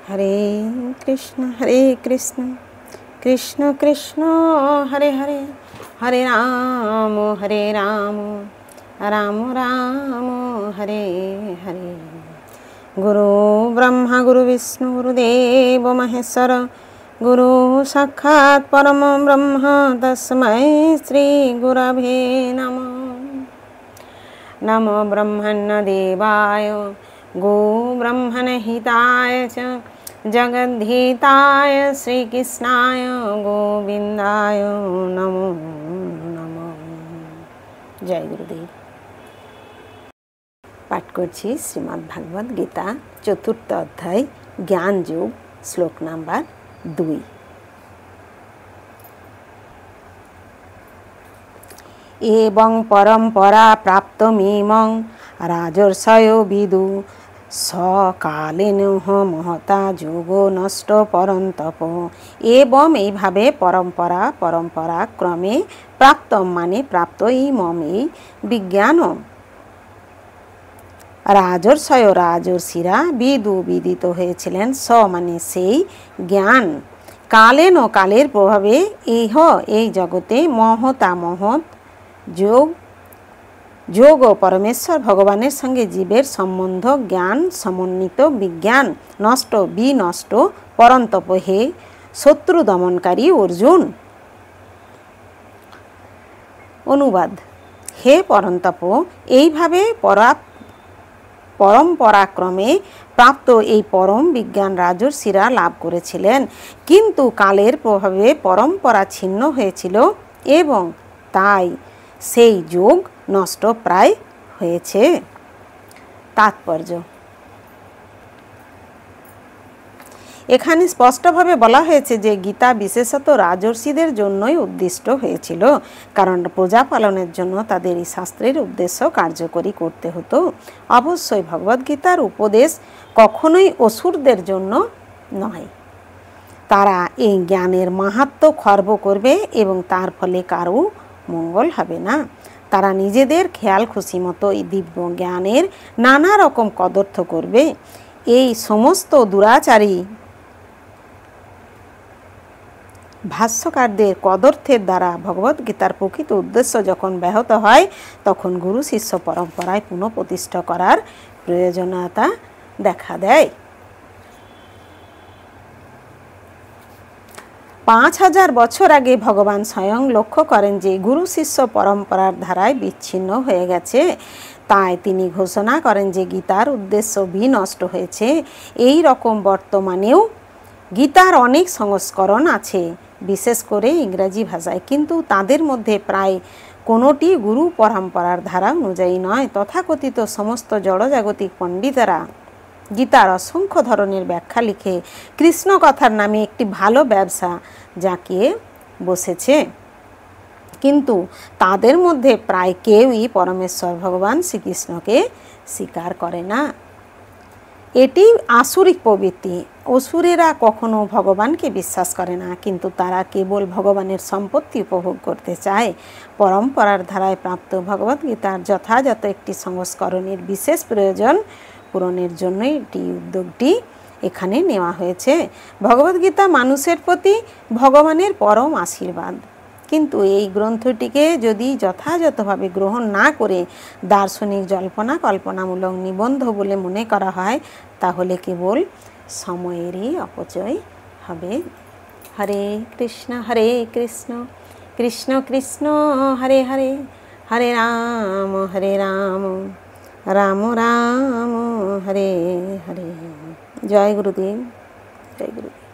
हरे कृष्ण कृष्ण कृष्ण हरे हरे, हरे राम राम राम हरे हरे। गुरु ब्रह्मा गुरु विष्णु गुरुदेव महेश्वर, गुरु साक्षात् परम ब्रह्म तस्मै श्री गुरवे नमः। नमो ब्रह्मण्य देवाय गो ब्रह्मण हिताय च जगद्धिताय श्रीकृष्णाय गोविंदाय नमो नमः। जय गुरुदेव। पाठ करछि श्रीमद् भागवत गीता चतुर्थ अध्याय ज्ञान योग श्लोक नम्बर 2। एवं परंपरा प्राप्तमिमं राजर्षयो विदु सकालेनः महता যোগো নষ্ট পরন্তপ। এবং এইভাবে পরম্পরা ক্রমে প্রাপ্ত মানে প্রাপ্ত ইমম এই বিজ্ঞান রাজর্ষিরা বিদিত হয়েছিলেন। স মানে সেই জ্ঞান, কালেন কালের প্রভাবে এই জগতে মহতা মহৎ যোগ ও পরমেশ্বর ভগবানের সঙ্গে জীবের সম্বন্ধ জ্ঞান সমন্বিত বিজ্ঞান বিনষ্ট পরন্তপ হে শত্রু দমনকারী অর্জুন। অনুবাদ: হে পরন্তপ, এইভাবে পরম্পরাক্রমে প্রাপ্ত এই পরম বিজ্ঞান রাজর্ষিরা লাভ করেছিলেন, কিন্তু কালের প্রভাবে পরম্পরা ছিন্ন হয়েছিল এবং তাই সেই যোগ নষ্ট প্রায় হয়েছে। তাৎপর্য: এখানে স্পষ্টভাবে বলা হয়েছে যে গীতা বিশেষত রাজর্ষিদের জন্যই উদ্দিষ্ট হয়েছিল, কারণ প্রজা পালনের জন্য তাদের এই শাস্ত্রের উদ্দেশ্য কার্যকরী করতে হতো। অবশ্যই ভগবদ্গীতার উপদেশ কখনোই অসুরদের জন্য নয়। তারা এই জ্ঞানের মাহাত্ম্য খর্ব করবে এবং তার ফলে কারও মঙ্গল হবে না। তারা নিজেদের খেয়াল খুশি মতো এই দিব্য জ্ঞানের নানা রকম কদর্থ করবে। এই সমস্ত দুরাচারী ভাষ্যকারদের কদর্থের দ্বারা ভগবদ্গীতার প্রকৃত উদ্দেশ্য যখন ব্যাহত হয়, তখন গুরু শিষ্য পরম্পরায় পুনঃপ্রতিষ্ঠা করার প্রয়োজনীয়তা দেখা দেয়। 5000 বছর আগে ভগবান স্বয়ং লক্ষ্য করেন যে গুরু শিষ্য পরম্পরার ধারায় বিচ্ছিন্ন হয়ে গেছে। তাই তিনি ঘোষণা করেন যে গীতার উদ্দেশ্য বিনষ্ট হয়েছে। এই রকম বর্তমানেও গীতার অনেক সংস্করণ আছে, বিশেষ করে ইংরাজি ভাষায়, কিন্তু তাদের মধ্যে প্রায় কোনোটি গুরু পরম্পরার ধারা অনুযায়ী নয়। তথাকথিত সমস্ত জড়জাগতিক পণ্ডিতেরা গীতার অসংখ্য ধরনের ব্যাখ্যা লিখে কৃষ্ণ কথার নামে একটি ভালো ব্যবসা জাঁকিয়ে বসেছে, কিন্তু তাদের মধ্যে প্রায় কেউই পরমেশ্বর ভগবান শ্রীকৃষ্ণকে স্বীকার করে না। এটি আসুরিক প্রবৃত্তি। অসুরেরা কখনো ভগবানকে বিশ্বাস করে না, কিন্তু তারা কেবল ভগবানের সম্পত্তি উপভোগ করতে চায়। পরম্পরার ধারায় প্রাপ্ত ভগবদ্গীতার যথাযথ একটি সংস্করণের বিশেষ প্রয়োজন পূরণের জন্য এটি উদ্যোগটি এখানে নেওয়া হয়েছে। ভগবদ্গীতা মানুষের প্রতি ভগবানের পরম আশীর্বাদ, কিন্তু এই গ্রন্থটিকে যদি যথাযথভাবে গ্রহণ না করে দার্শনিক জল্পনা কল্পনামূলক নিবন্ধ বলে মনে করা হয়, তাহলে কেবল সময়েরই অপচয় হবে। হরে কৃষ্ণ কৃষ্ণ কৃষ্ণ হরে হরে, হরে রাম রাম রাম হরে হরে। জয় গুরুদেব, জয় গুরুদেব।